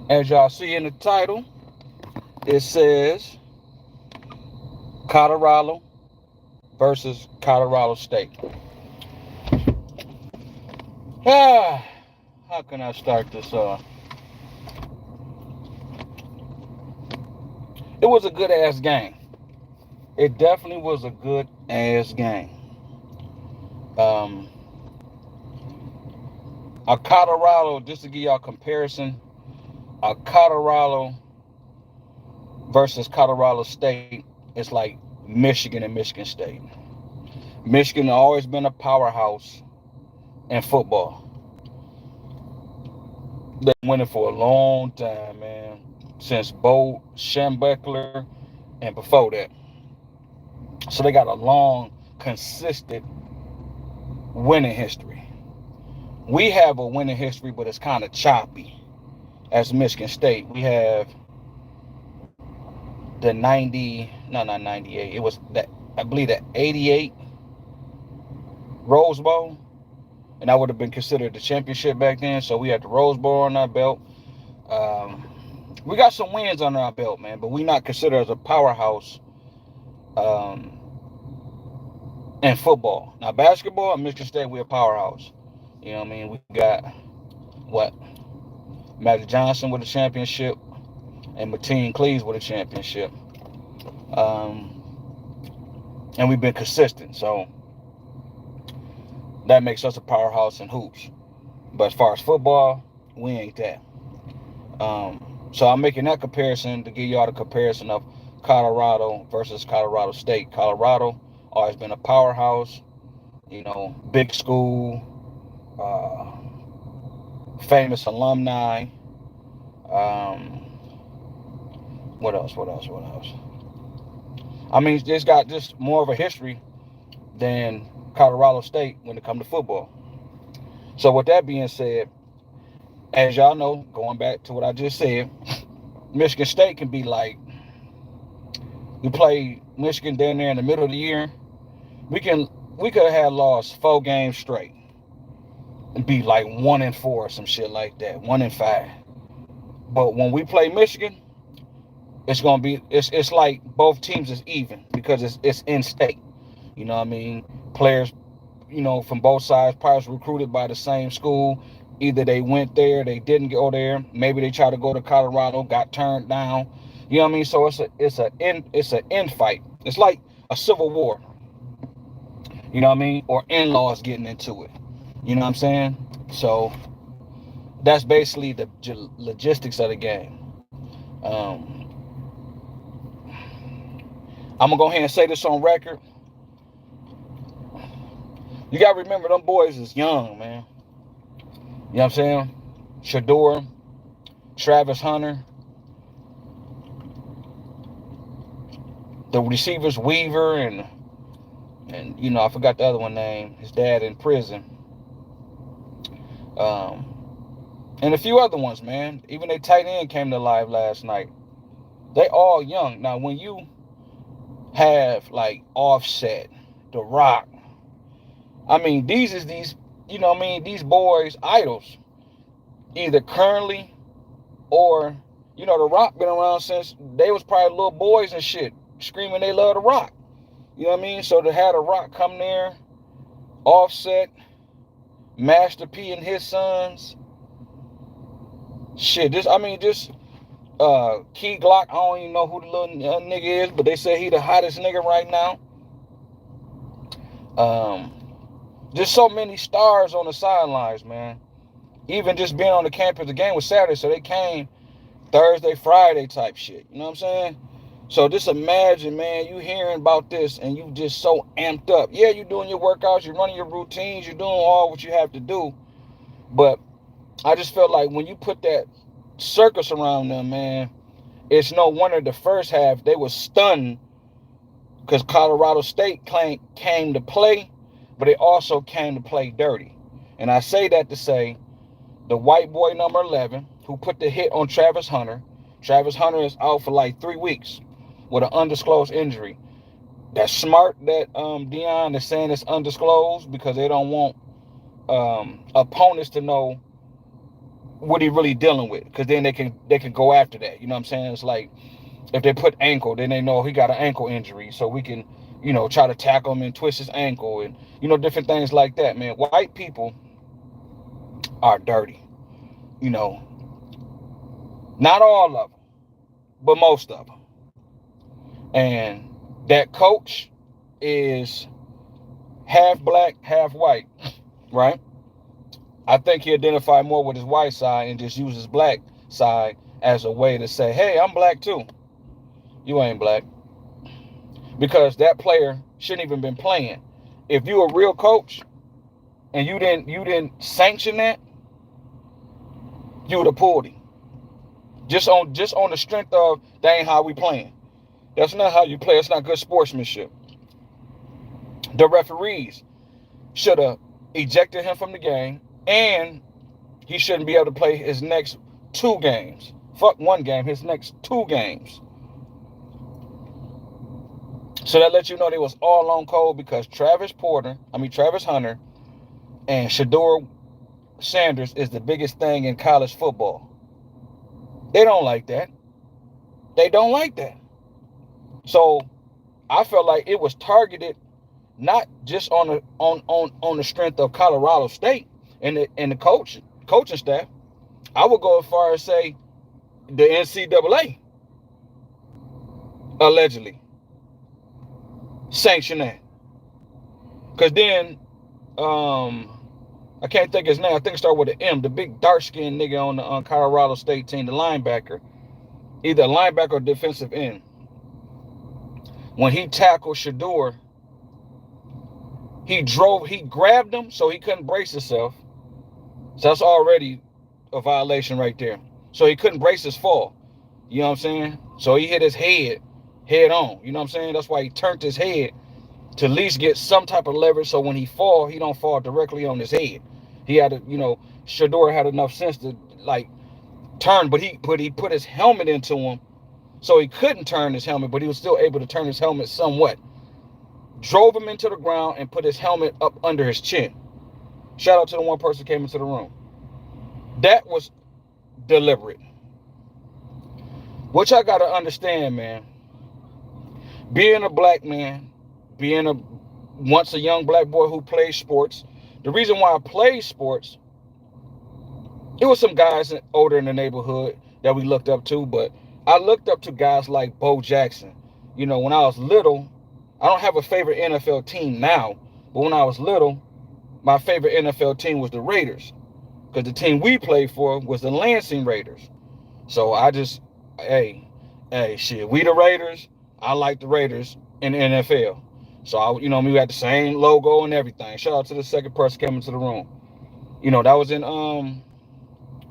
As y'all see in the title, it says Colorado versus Colorado State. Ah, how can I start this off? It was a good ass game. It definitely was a good ass game. Um, a Colorado, just to give y'all a comparison, a Colorado versus Colorado State is like Michigan and Michigan State. Michigan has always been a powerhouse in football. They've been winning for a long time, man. Since Bo Schembechler and before that. So they got a long, consistent winning history. We have a winning history, but it's kind of choppy. As Michigan State, we have the 90, no, not 98. It was that, I believe, the 88 Rose Bowl, and that would have been considered the championship back then. So we had the Rose Bowl on our belt. We got some wins under our belt, man, but we not considered as a powerhouse um, in football. Now basketball, at Michigan State, we're a powerhouse. You know what I mean? We got what Magic Johnson with a championship and Mateen Cleaves with a championship. And we've been consistent, so that makes us a powerhouse in hoops. But as far as football, we ain't that. So I'm making that comparison to give y'all the comparison of Colorado versus Colorado State. Colorado always been a powerhouse, big school, famous alumni. What else? What else? What else? I mean, it's got just more of a history than Colorado State when it comes to football. So with that being said, as y'all know, going back to what I just said, Michigan State can be like, we play Michigan down there in the middle of the year. We could have had lost 4 games straight and be like 1-4 or some shit like that, 1-5. But when we play Michigan, it's gonna be it's like both teams is even because it's in state. You know what I mean? Players, from both sides, probably recruited by the same school. Either they went there, they didn't go there. Maybe they tried to go to Colorado, got turned down. You know what I mean? So it's a infight. It's like a civil war. You know what I mean? Or in-laws getting into it. You know what I'm saying? So that's basically the logistics of the game. I'm gonna go ahead and say this on record. You gotta remember them boys is young, man. You know what I'm saying? Shador, Travis Hunter, the receivers Weaver and I forgot the other one name. His dad in prison. And a few other ones, man. Even their tight end came to life last night. They all young. Now when you have like Offset, The Rock, I mean these boys idols. Either currently or The Rock been around since they was probably little boys and shit, screaming they love The Rock. You know what I mean? So to have The Rock come there, Offset, Master P and his sons, shit. Just Key Glock. I don't even know who the little nigga is, but they say he the hottest nigga right now. Just so many stars on the sidelines, man. Even just being on the campus, the game was Saturday, so they came Thursday, Friday type shit. You know what I'm saying? So just imagine, man, you hearing about this and you just so amped up. Yeah, you're doing your workouts, you're running your routines, you're doing all what you have to do. But I just felt like when you put that circus around them, man, it's no wonder the first half they were stunned because Colorado State came to play, but they also came to play dirty. And I say that to say the white boy number 11 who put the hit on Travis Hunter. Travis Hunter is out for like 3 weeks with an undisclosed injury. That's smart that Dion is saying it's undisclosed because they don't want opponents to know what he really dealing with, because then they can go after that. You know what I'm saying? It's like if they put ankle, then they know he got an ankle injury, so we can, try to tackle him and twist his ankle and different things like that. Man, white people are dirty. Not all of them, but most of them. And that coach is half black, half white, right? I think he identified more with his white side and just used his black side as a way to say, hey, I'm black too. You ain't black. Because that player shouldn't even been playing. If you a real coach and you didn't sanction that, you would have pulled him. Just on the strength of that ain't how we playing. That's not how you play. It's not good sportsmanship. The referees should have ejected him from the game, and he shouldn't be able to play his next 2 games. Fuck 1 game, his next 2 games. So that lets you know they was all on code, because Travis Hunter and Shedeur Sanders is the biggest thing in college football. They don't like that. They don't like that. So I felt like it was targeted not just on the strength of Colorado State and the coaching staff. I would go as far as say the NCAA allegedly sanction that. Because then I can't think of his name. I think it started with an M. The big dark-skinned nigga on the Colorado State team, the linebacker, either linebacker or defensive end. When he tackled Shedeur, he grabbed him so he couldn't brace himself. So that's already a violation right there. So he couldn't brace his fall. You know what I'm saying? So he hit his head on. You know what I'm saying? That's why he turned his head to at least get some type of leverage, so when he fall, he don't fall directly on his head. He had to, Shedeur had enough sense to like turn, but he put his helmet into him, so he couldn't turn his helmet, but he was still able to turn his helmet somewhat. Drove him into the ground and put his helmet up under his chin. Shout out to the one person who came into the room. That was deliberate. Which I gotta understand, man. Being a black man, being once a young black boy who played sports. The reason why I played sports, it was some guys older in the neighborhood that we looked up to, but I looked up to guys like Bo Jackson. When I was little, I don't have a favorite NFL team now, but when I was little, my favorite NFL team was the Raiders, because the team we played for was the Lansing Raiders. So I just, hey, shit, we the Raiders. I like the Raiders in the NFL. So, we had the same logo and everything. Shout out to the second person came into the room. That was in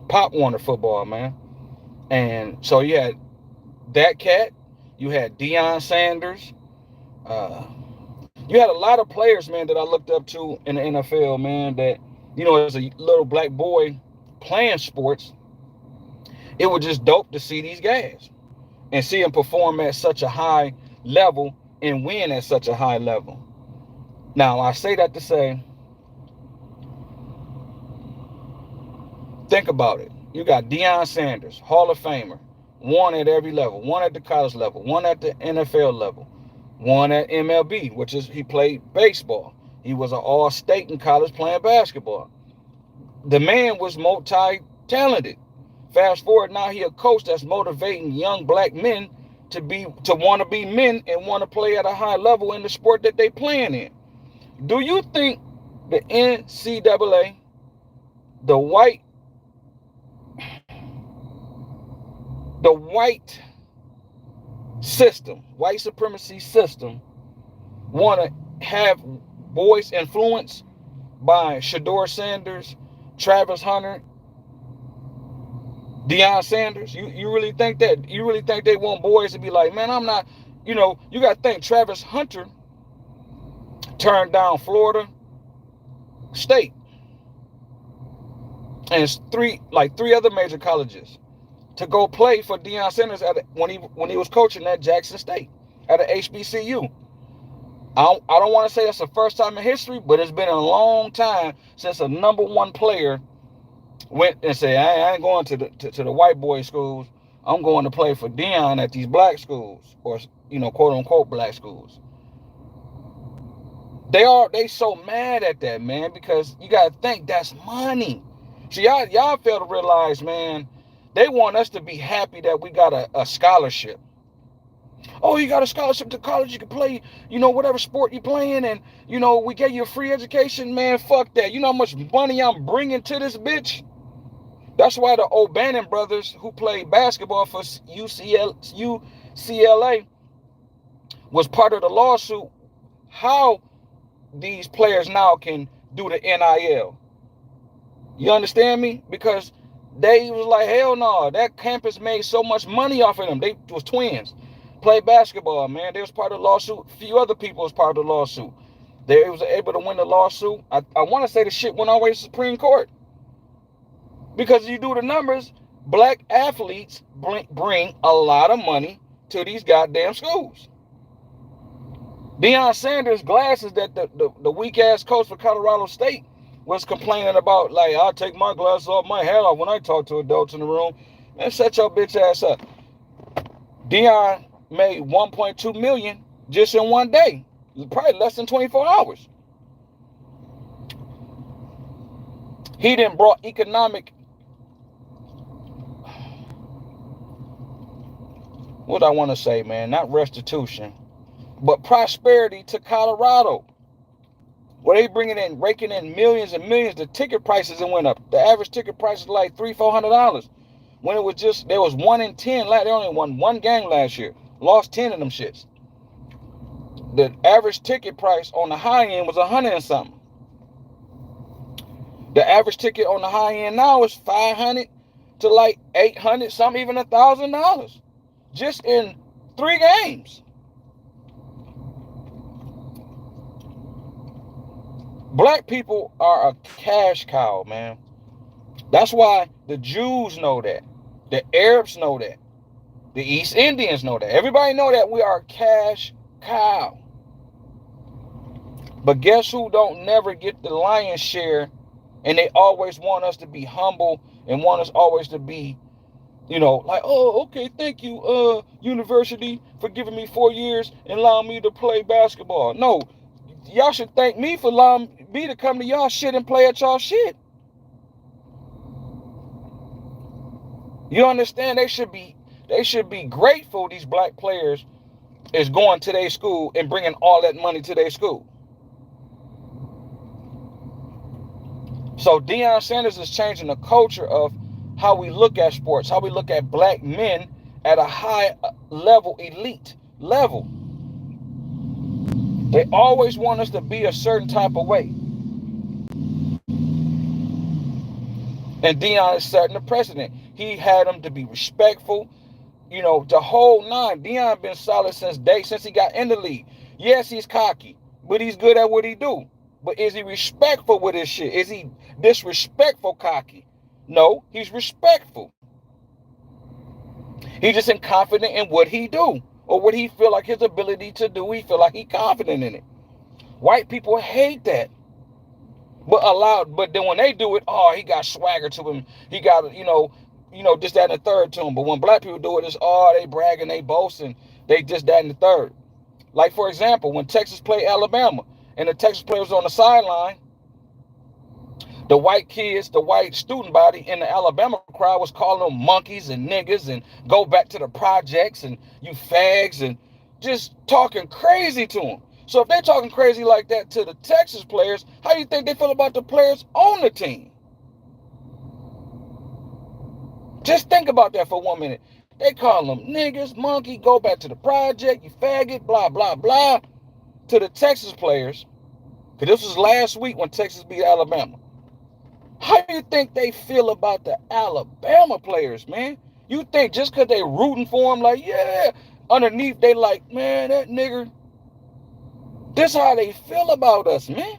Pop Warner football, man. And so you had that cat. You had Deion Sanders. You had a lot of players, man, that I looked up to in the NFL, man, that, as a little black boy playing sports, it was just dope to see these guys and see them perform at such a high level and win at such a high level. Now, I say that to say, think about it. You got Deion Sanders, Hall of Famer, won at every level, won at the college level, won at the NFL level, won at MLB, which is he played baseball. He was an all-state in college playing basketball. The man was multi-talented. Fast forward, now he a coach that's motivating young black men to want to be men and want to play at a high level in the sport that they playing in. Do you think the NCAA, the white system, white supremacy system, want to have boys influenced by Shedeur Sanders, Travis Hunter, Deion Sanders? You really think that? You really think they want boys to be like, man, I'm not, you got to think Travis Hunter turned down Florida State and three other major colleges to go play for Deion Sanders when he was coaching at Jackson State at a HBCU. I don't want to say that's the first time in history, but it's been a long time since a number 1 player went and said, I ain't going to the white boy schools. I'm going to play for Deion at these black schools, or quote unquote black schools. They so mad at that, man, because you gotta think that's money. So y'all fail to realize, man, they want us to be happy that we got a scholarship. Oh, you got a scholarship to college, you can play, whatever sport you playing, and we get you a free education, man. Fuck that. You know how much money I'm bringing to this bitch? That's why the O'Bannon brothers, who played basketball for UCLA, was part of the lawsuit. How these players now can do the NIL. You understand me? Because they was like, hell no, that campus made so much money off of them. They was twins. Played basketball, man. They was part of the lawsuit. A few other people was part of the lawsuit. They was able to win the lawsuit. I want to say the shit went all the way to the Supreme Court. Because you do the numbers, black athletes bring a lot of money to these goddamn schools. Deion Sanders' glasses that the weak ass coach for Colorado State was complaining about, like, I'll take my glasses off, my hat off when I talk to adults in the room. Man, shut your bitch ass up. Deion made $1.2 million just in one day. Probably less than 24 hours. He done brought economic, what I want to say, man, not restitution, but prosperity to Colorado. Where they raking in millions and millions. The ticket prices went up. The average ticket price is like $300-$400. When it was just, there was 1 in 10. They only won one game last year. Lost 10 of them shits. The average ticket price on the high end was 100 and something. The average ticket on the high end now is $500 to like $800, some even $1,000. Just in 3 games. Black people are a cash cow, man. That's why the Jews know that. The Arabs know that. The East Indians know that. Everybody know that we are a cash cow. But guess who don't never get the lion's share, and they always want us to be humble and want us always to be, like, oh, okay, thank you, university, for giving me 4 years and allowing me to play basketball. No, y'all should thank me for allowing me to come to y'all shit and play at y'all shit. You understand? They should be grateful these black players is going to their school and bringing all that money to their school. So Deion Sanders is changing the culture of how we look at sports, how we look at black men at a high level, elite level. They always want us to be a certain type of way. And Deion is setting the precedent. He had them to be respectful, the whole nine. Deion been solid since he got in the league. Yes, he's cocky, but he's good at what he do. But is he respectful with his shit? Is he disrespectful cocky? No, he's respectful. He's just confident in what he do, or what he feel like his ability to do. He feel like he confident in it. White people hate that. But then when they do it, oh, he got swagger to him. He got, this, that, and the third to him. But when black people do it, it's, oh, they bragging, they boasting, they just, that, and the third. Like, for example, when Texas played Alabama, and the Texas players on the sideline, the white kids, the white student body in the Alabama crowd was calling them monkeys and niggas and go back to the projects and you fags and just talking crazy to them. So if they're talking crazy like that to the Texas players, how do you think they feel about the players on the team? Just think about that for 1 minute. They call them niggas, monkey, go back to the project, you faggot, blah, blah, blah, to the Texas players. Because this was last week when Texas beat Alabama. How do you think they feel about the Alabama players, man? You think just because they rooting for them, like, yeah, underneath they like, man, that nigger. This is how they feel about us, man.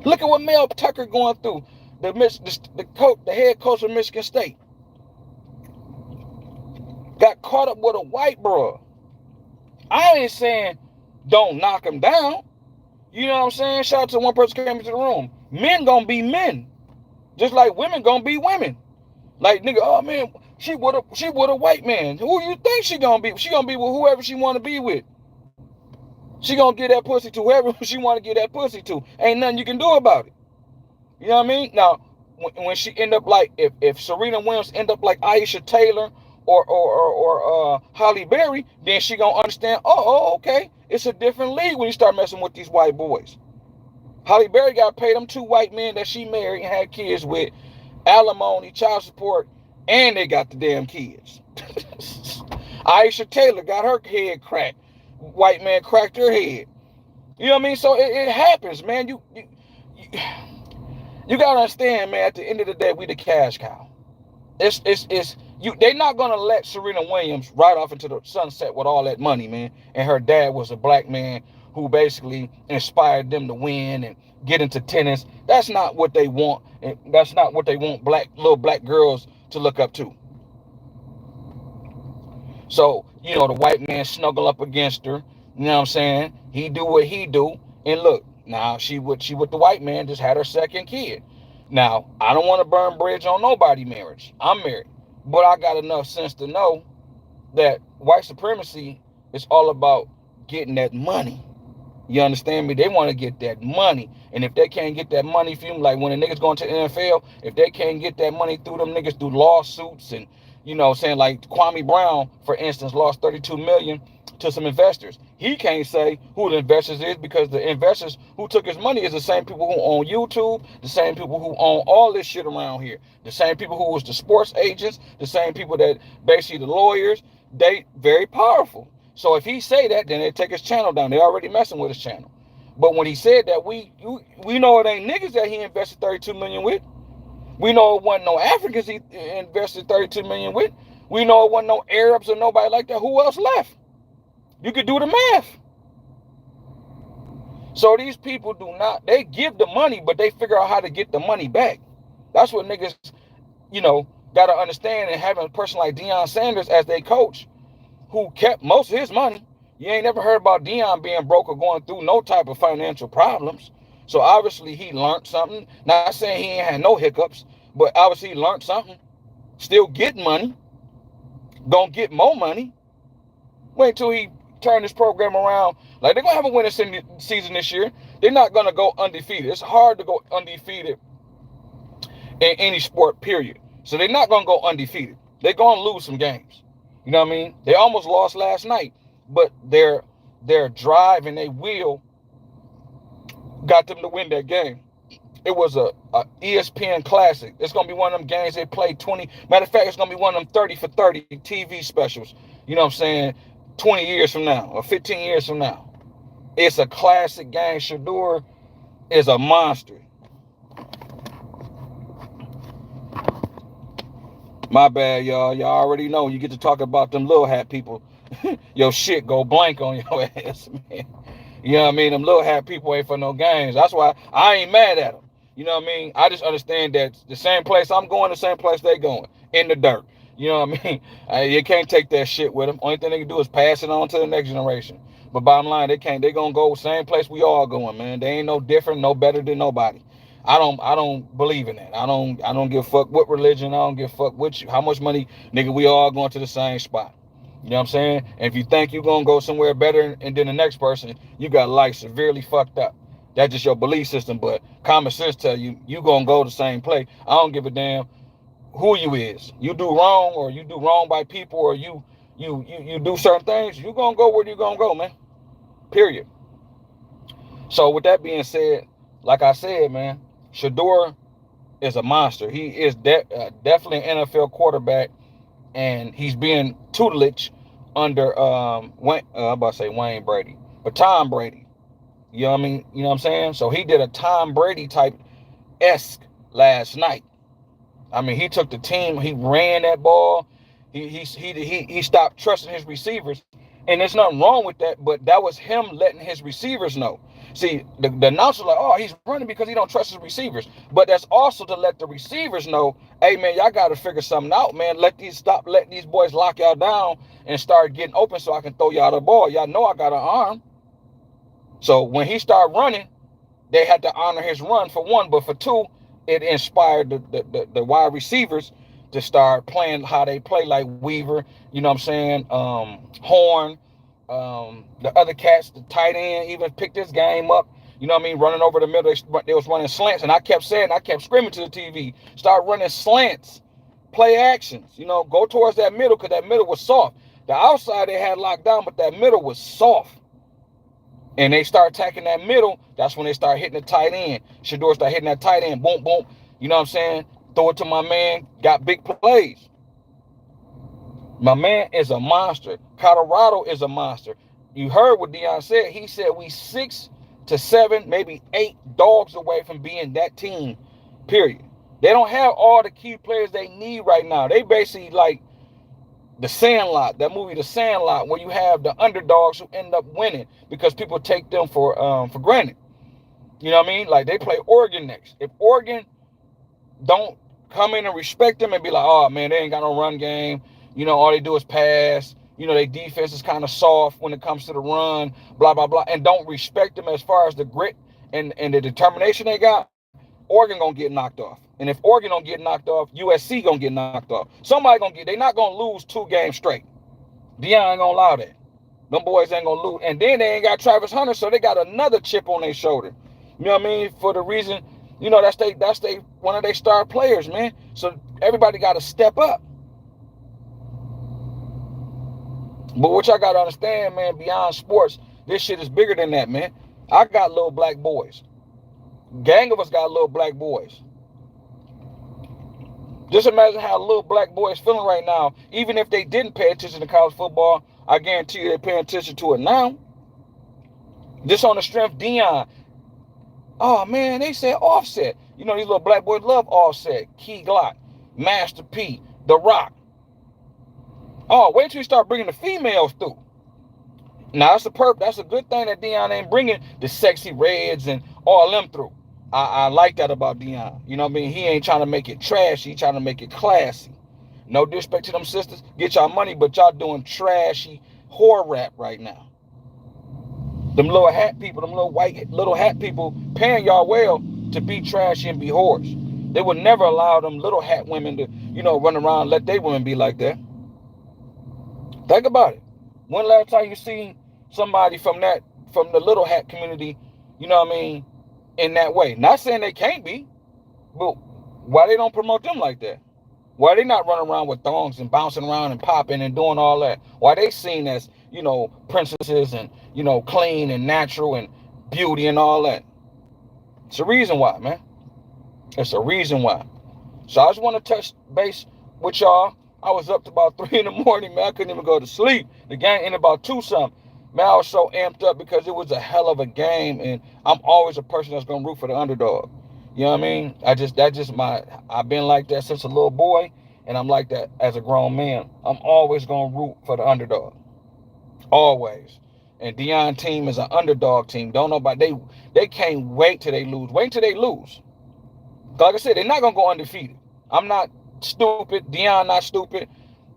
Look at what Mel Tucker going through, the head coach of Michigan State. Got caught up with a white bro. I ain't saying don't knock him down. You know what I'm saying? Shout out to one person who came into the room. Men gonna be men. Just like women gonna be women. Like, nigga, oh man, she with a white man. Who you think she gonna be? She gonna be with whoever she wanna be with. She gonna get that pussy to whoever she wanna get that pussy to. Ain't nothing you can do about it. You know what I mean? Now, when she end up like, if Serena Williams end up like Aisha Taylor or Halle Berry, then she gonna understand, okay, it's a different league when you start messing with these white boys. Halle Berry got paid them 2 white men that she married and had kids with, alimony, child support, and they got the damn kids. Aisha Taylor got her head cracked. White man cracked her head. You know what I mean? So it happens, man. You gotta understand, man. At the end of the day, we the cash cow. They're not gonna let Serena Williams ride off into the sunset with all that money, man. And her dad was a black man who basically inspired them to win and get into tennis. That's not what they want, and that's not what they want little black girls to look up to. So, you know, the white man snuggle up against her. You know what I'm saying? He do what he do, and look, now she with the white man, just had her second kid. Now, I don't want to burn bridge on nobody's marriage. I'm married, but I got enough sense to know that white supremacy is all about getting that money. You understand me? They want to get that money. And if they can't get that money from them, like when the niggas going to the NFL, if they can't get that money through them niggas through lawsuits and, you know, saying like Kwame Brown, for instance, lost $32 million to some investors. He can't say who the investors is because the investors who took his money is the same people who own YouTube, the same people who own all this shit around here, the same people who was the sports agents, the same people that basically the lawyers. They very powerful. So if he say that, then they take his channel down. They already messing with his channel. But when he said that, we know it ain't niggas that he invested $32 million with. We know it wasn't no Africans he invested $32 million with. We know it wasn't no Arabs or nobody like that. Who else left? You could do the math. So these people they give the money, but they figure out how to get the money back. That's what niggas, you know, got to understand. And having a person like Deion Sanders as their coach, who kept most of his money. You ain't never heard about Deion being broke or going through no type of financial problems. So obviously he learned something. Not saying he ain't had no hiccups, but obviously he learned something. Still getting money. Gonna get more money. Wait till he turn this program around. Like, they're gonna have a winning season this year. They're not gonna go undefeated. It's hard to go undefeated in any sport, period. So they're not gonna go undefeated. They're gonna lose some games. You know what I mean? They almost lost last night, but their drive and their will got them to win that game. It was a ESPN classic. It's going to be one of them games they play 20. Matter of fact, it's going to be one of them 30 for 30 TV specials. You know what I'm saying? 20 years from now or 15 years from now. It's a classic game. Shedeur is a monster. My bad, y'all. Y'all already know you get to talk about them little hat people. Your shit go blank on your ass, man. You know what I mean? Them little hat people ain't for no games. That's why I ain't mad at them. You know what I mean? I just understand that the same place I'm going, the same place they going. In the dirt. You know what I mean? You can't take that shit with them. Only thing they can do is pass it on to the next generation. But bottom line, they can't. They gonna go same place we all going, man. They ain't no different, no better than nobody. I don't believe in that. I don't give a fuck what religion. I don't give a fuck what how much money, nigga. We all going to the same spot. You know what I'm saying? And if you think you're gonna go somewhere better than the next person, you got life severely fucked up. That's just your belief system. But common sense tell you gonna go the same place. I don't give a damn who you is. You do wrong or you do wrong by people or you do certain things, you gonna go where you gonna go, man. Period. So with that being said, like I said, man, Shedeur is a monster. He is definitely an NFL quarterback, and he's being tutelage under Wayne Brady, but Tom Brady. You know what I mean? You know what I'm saying? So he did a Tom Brady type-esque last night. I mean, he took the team, he ran that ball, he stopped trusting his receivers, and there's nothing wrong with that, but that was him letting his receivers know. See, the announcer's like, oh, he's running because he don't trust his receivers. But that's also to let the receivers know, hey, man, y'all got to figure something out, man. Stop letting these boys lock y'all down and start getting open so I can throw y'all the ball. Y'all know I got an arm. So when he started running, they had to honor his run for one, but for two, it inspired the wide receivers to start playing how they play, like Weaver, you know what I'm saying? Horn, the other cats, the tight end, even picked this game up. You know what I mean? Running over the middle, they was running slants, and I kept screaming to the TV, start running slants, play actions. You know, go towards that middle, because that middle was soft. The outside they had locked down, but that middle was soft. And they start attacking that middle. That's when they start hitting the tight end. Shedeur start hitting that tight end. Boom, boom. You know what I'm saying? Throw it to my man. Got big plays. My man is a monster. Colorado is a monster. You heard what Deion said. He said we 6 to 7, maybe 8 dogs away from being that team, period. They don't have all the key players they need right now. They basically like The Sandlot, that movie The Sandlot, where you have the underdogs who end up winning because people take them for granted. You know what I mean? Like, they play Oregon next. If Oregon don't come in and respect them and be like, oh, man, they ain't got no run game. You know, all they do is pass. You know, their defense is kind of soft when it comes to the run, blah, blah, blah. And don't respect them as far as the grit and the determination they got, Oregon going to get knocked off. And if Oregon don't get knocked off, USC going to get knocked off. Somebody going to get, they're not going to lose 2 games straight. Deion ain't going to allow that. Them boys ain't going to lose. And then they ain't got Travis Hunter, so they got another chip on their shoulder. You know what I mean? For the reason, you know, that's one of their star players, man. So everybody got to step up. But what y'all got to understand, man, beyond sports, this shit is bigger than that, man. I got little black boys. Gang of us got little black boys. Just imagine how little black boys feeling right now. Even if they didn't pay attention to college football, I guarantee you they're paying attention to it now. Just on the strength, Deion. Oh, man, they said Offset. You know, these little black boys love Offset, Key Glock, Master P, The Rock. Oh, wait till you start bringing the females through. Now, that's a good thing that Deion ain't bringing the Sexy Reds and all them through. I like that about Deion. You know what I mean? He ain't trying to make it trashy. He trying to make it classy. No disrespect to them sisters. Get y'all money, but y'all doing trashy whore rap right now. Them little hat people, them little white little hat people paying y'all well to be trashy and be whores. They would never allow them little hat women to, you know, run around and let their women be like that. Think about it. When last time you seen somebody from the little hat community, you know what I mean, in that way? Not saying they can't be, but why they don't promote them like that? Why they not running around with thongs and bouncing around and popping and doing all that? Why they seen as, you know, princesses and, you know, clean and natural and beauty and all that? It's a reason why, man. It's a reason why. So I just want to touch base with y'all. I was up to about 3 in the morning, man. I couldn't even go to sleep. The game ended about 2 something. Man, I was so amped up because it was a hell of a game, and I'm always a person that's gonna root for the underdog. You know what I mean? I've been like that since a little boy, and I'm like that as a grown man. I'm always gonna root for the underdog. Always. And Deion team is an underdog team. Don't know about they can't wait till they lose. Wait till they lose. Like I said, they're not gonna go undefeated. I'm not stupid. Deion not stupid.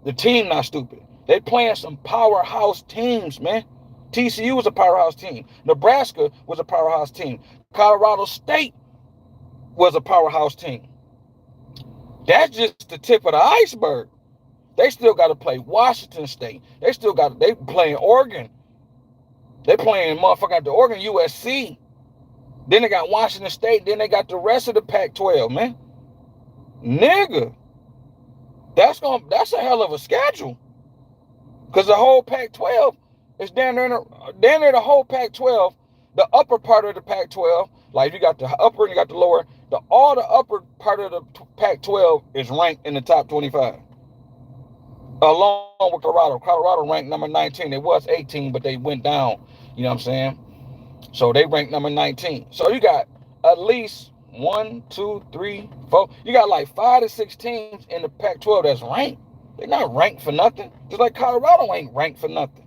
The team not stupid. They playing some powerhouse teams, man. TCU was a powerhouse team. Nebraska was a powerhouse team. Colorado State was a powerhouse team. That's just the tip of the iceberg. They still got to play Washington State. They playing Oregon. They playing motherfucker at the Oregon, USC. Then they got Washington State. Then they got the rest of the Pac-12, man. Nigga. That's a hell of a schedule. Because the whole Pac-12 is down there the whole Pac-12, the upper part of the Pac-12, like you got the upper and you got the lower, all the upper part of the Pac-12 is ranked in the top 25. Along with Colorado. Colorado ranked number 19. They was 18, but they went down. You know what I'm saying? So they ranked number 19. So you got at least 1, 2, 3, 4. You got like 5 to 6 teams in the Pac-12 that's ranked. They're not ranked for nothing. Just like Colorado ain't ranked for nothing.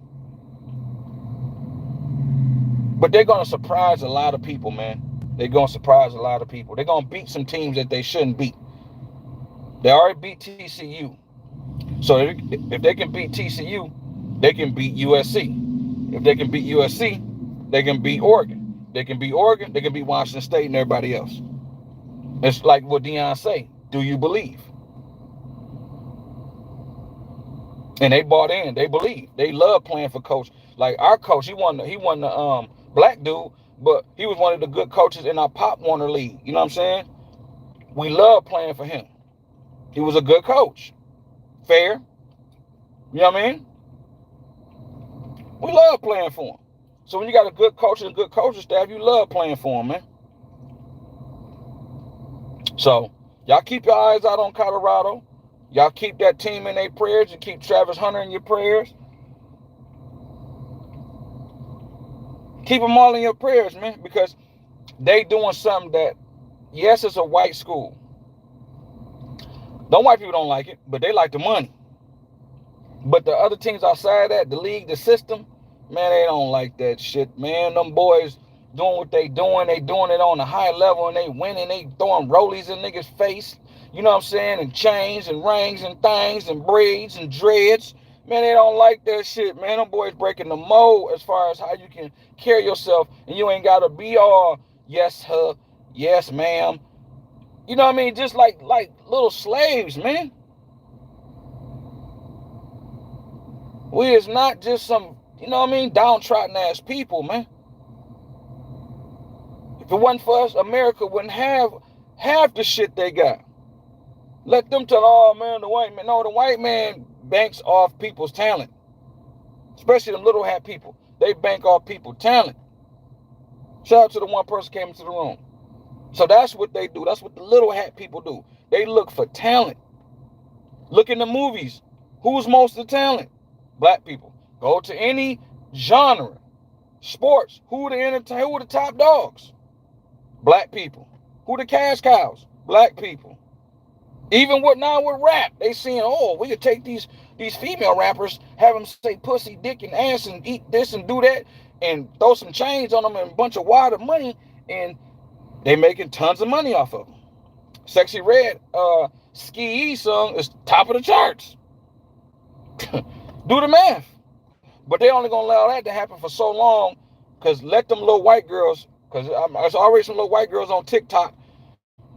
But they're going to surprise a lot of people, man. They're going to surprise a lot of people. They're going to beat some teams that they shouldn't beat. They already beat TCU. So if they can beat TCU, they can beat USC. If they can beat USC, they can beat Oregon. They can beat Oregon, they can beat Washington State and everybody else. It's like what Deion say. Do you believe? And they bought in. They believe. They love playing for coach. Like our coach, he won the black dude, but he was one of the good coaches in our Pop Warner League. You know what I'm saying? We love playing for him. He was a good coach. Fair. You know what I mean? We love playing for him. So when you got a good coach and a good coaching staff, you love playing for him, man. So y'all keep your eyes out on Colorado. Y'all keep that team in their prayers. You keep Travis Hunter in your prayers. Keep them all in your prayers, man, because they doing something that, yes, it's a white school. Them white people don't like it, but they like the money. But the other teams outside that, the league, the system, man, they don't like that shit, man. Them boys doing what they doing it on a high level, and they winning, they throwing rollies in niggas' face, you know what I'm saying, and chains and rings and things and braids and dreads. Man, they don't like that shit, man. Them boys breaking the mold as far as how you can carry yourself, and you ain't gotta be all yes, her, yes, ma'am. You know what I mean? Just like little slaves, man. We is not just some, you know what I mean, downtrodden ass people, man. If it wasn't for us, America wouldn't have half the shit they got. Let them tell, oh man, the white man. No, the white man banks off people's talent. Especially the little hat people. They bank off people's talent. Shout out to the one person came into the room. So that's what they do. That's what the little hat people do. They look for talent. Look in the movies. Who's most of the talent? Black people. Go to any genre. Sports. Who the top dogs? Black people. Who the cash cows? Black people. Even with rap, they saying, oh, we could take these female rappers, have them say pussy, dick, and ass, and eat this and do that, and throw some chains on them and a bunch of water money, and they making tons of money off of them. Sexy Red Ski song is top of the charts. Do the math. But they only gonna allow that to happen for so long, because let them little white girls, because there's already some little white girls on TikTok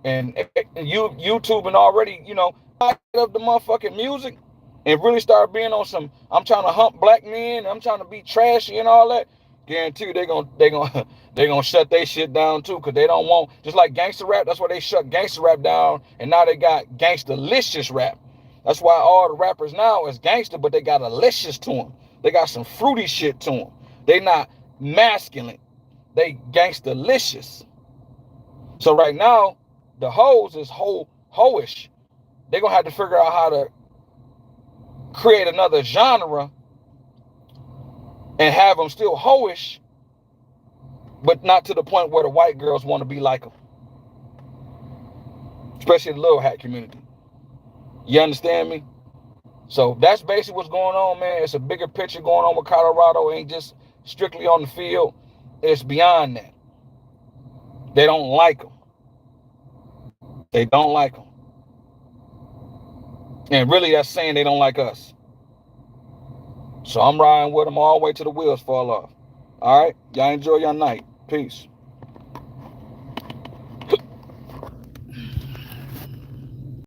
and YouTube and already, you know, up the motherfucking music and really start being on some, I'm trying to hump black men, I'm trying to be trashy and all that. Guarantee you they gonna shut their shit down too, because they don't want, just like gangster rap, that's why they shut gangster rap down, and now they got gangster-licious rap. That's why all the rappers now is gangster, but they got a licious to them. They got some fruity shit to them. They not masculine. They gangster-licious. So right now, the hoes is hoish. They're going to have to figure out how to create another genre and have them still hoish, but not to the point where the white girls want to be like them. Especially the little hat community. You understand me? So that's basically what's going on, man. It's a bigger picture going on with Colorado. It ain't just strictly on the field. It's beyond that. They don't like them. They don't like them. And really, that's saying they don't like us. So I'm riding with them all the way till the wheels fall off. All right? Y'all enjoy your night. Peace.